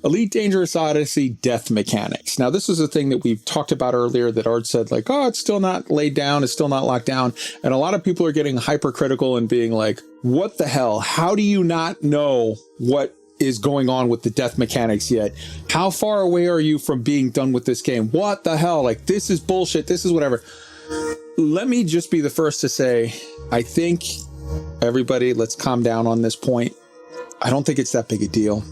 Elite Dangerous Odyssey death mechanics. Now, this is a thing that we've talked about earlier that Art said, like, oh, it's still not laid down. It's still not locked down. And a lot of people are getting hypercritical and being like, what the hell? How do you not know what is going on with the death mechanics yet? How far away are you from being done with this game? What the hell? Like, this is bullshit. This is whatever. Let me just be the first to say, I think everybody, let's calm down on this point. I don't think it's that big a deal.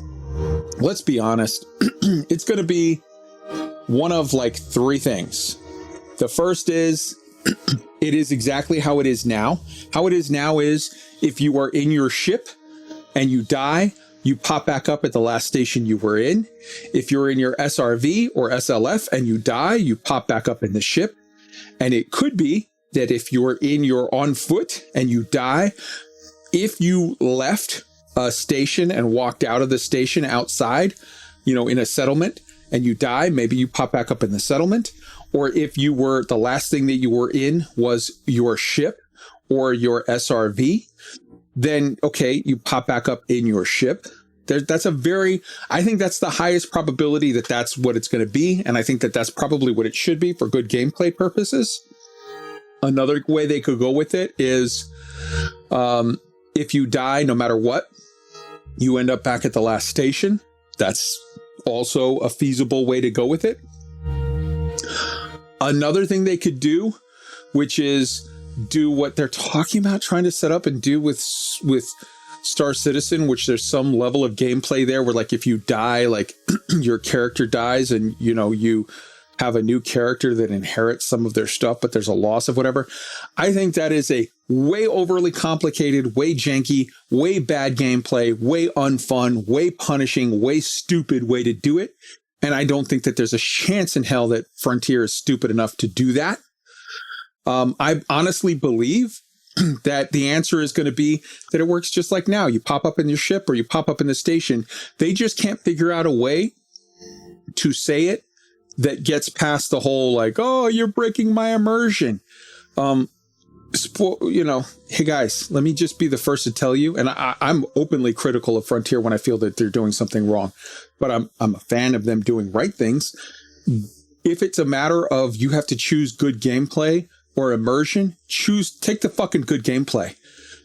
Let's be honest. It's going to be one of like three things. The first is it is exactly how it is now. How it is now is if you are in your ship and you die, you pop back up at the last station you were in. If you're in your SRV or SLF and you die, you pop back up in the ship. And it could be that if you're in your on foot and you die, if you left a station and walked out of the station outside, in a settlement, and you die, maybe you pop back up in the settlement. Or if you were, the last thing that you were in was your ship or your SRV, then, okay, you pop back up in your ship. I think that's the highest probability that that's what it's going to be. And I think that that's probably what it should be for good gameplay purposes. Another way they could go with it is if you die, no matter what, you end up back at the last station. That's also a feasible way to go with it. Another thing they could do, which is do what they're talking about trying to set up and do with Star Citizen, which there's some level of gameplay there where, like, if you die, like your character dies and, you have a new character that inherits some of their stuff, but there's a loss of whatever. I think that is a way overly complicated, way janky, way bad gameplay, way unfun, way punishing, way stupid way to do it. And I don't think that there's a chance in hell that Frontier is stupid enough to do that. I honestly believe that the answer is going to be that it works just like now. You pop up in your ship or you pop up in the station. They just can't figure out a way to say it that gets past the whole, like, oh, you're breaking my immersion. Hey guys, let me just be the first to tell you, and I'm openly critical of Frontier when I feel that they're doing something wrong, but I'm a fan of them doing right things. If it's a matter of you have to choose good gameplay or immersion, take the fucking good gameplay.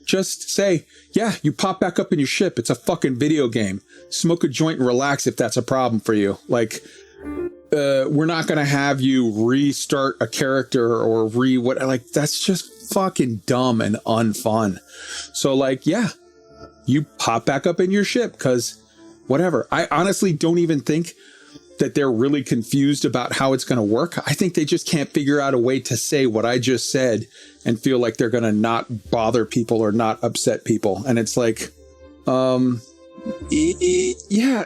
Just say, yeah, you pop back up in your ship. It's a fucking video game. Smoke a joint and relax if that's a problem for you. Like, we're not going to have you restart a character or that's just fucking dumb and unfun. So, like, yeah, you pop back up in your ship because whatever. I honestly don't even think that they're really confused about how it's going to work. I think they just can't figure out a way to say what I just said and feel like they're going to not bother people or not upset people. And it's like, yeah,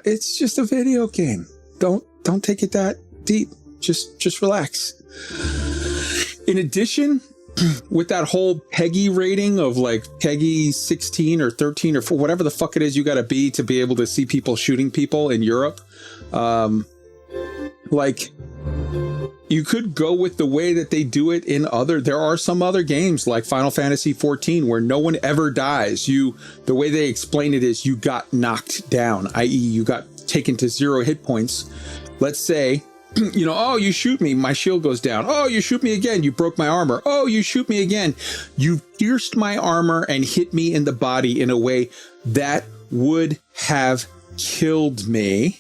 it's just a video game. Don't take it that deep. Just relax. In addition, with that whole PEGI rating of like PEGI 16 or 13 or whatever the fuck it is you got to be able to see people shooting people in Europe, like, you could go with the way that they do it there are some other games like Final Fantasy 14 where no one ever dies. The way they explain it is you got knocked down, i.e. you got taken to 0 hit points. Let's say, oh, you shoot me, my shield goes down. Oh, you shoot me again, you broke my armor. Oh, you shoot me again, you pierced my armor and hit me in the body in a way that would have killed me,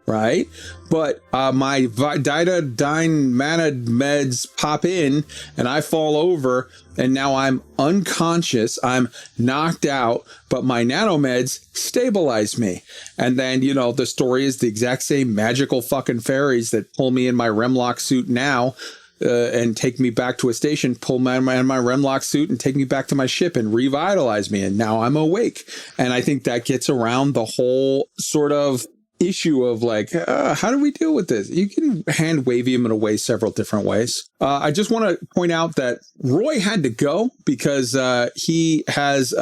right? But my Dine Mana meds pop in and I fall over and now I'm unconscious, I'm knocked out, but my nanomeds stabilize me. And then, the story is the exact same magical fucking fairies that pull me in my Remlock suit now and take me back to a station, pull my Remlock suit and take me back to my ship and revitalize me. And now I'm awake. And I think that gets around the whole sort of issue of like, how do we deal with this? You can hand wavy him in a way several different ways. I just want to point out that Roy had to go because he has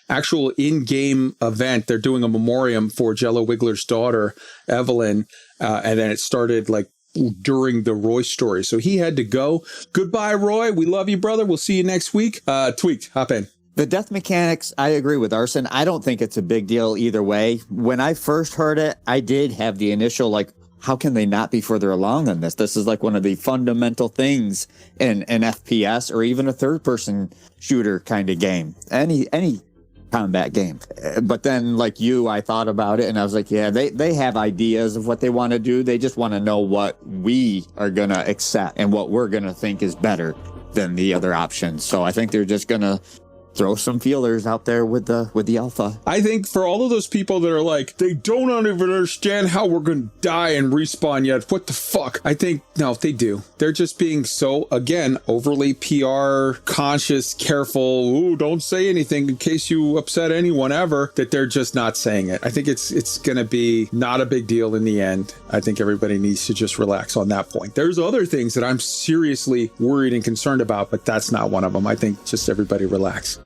actual in-game event. They're doing a memoriam for Jello Wiggler's daughter, Evelyn, and then it started like during the Roy story. So he had to go. Goodbye, Roy. We love you, brother. We'll see you next week. Tweaked, hop in. The death mechanics, I agree with Arson. I don't think it's a big deal either way. When I first heard it, I did have the initial, like, how can they not be further along on this? This is like one of the fundamental things in an FPS or even a third-person shooter kind of game. Any combat game. But then, like you, I thought about it and I was like, yeah, they have ideas of what they want to do. They just want to know what we are going to accept and what we're going to think is better than the other options. So I think they're just going to throw some feelers out there with the alpha. I think for all of those people that are like, they don't even understand how we're going to die and respawn yet. What the fuck? I think, no, they do. They're just being so, again, overly PR conscious, careful. Ooh, don't say anything in case you upset anyone ever, that they're just not saying it. I think it's going to be not a big deal in the end. I think everybody needs to just relax on that point. There's other things that I'm seriously worried and concerned about, but that's not one of them. I think just everybody relax.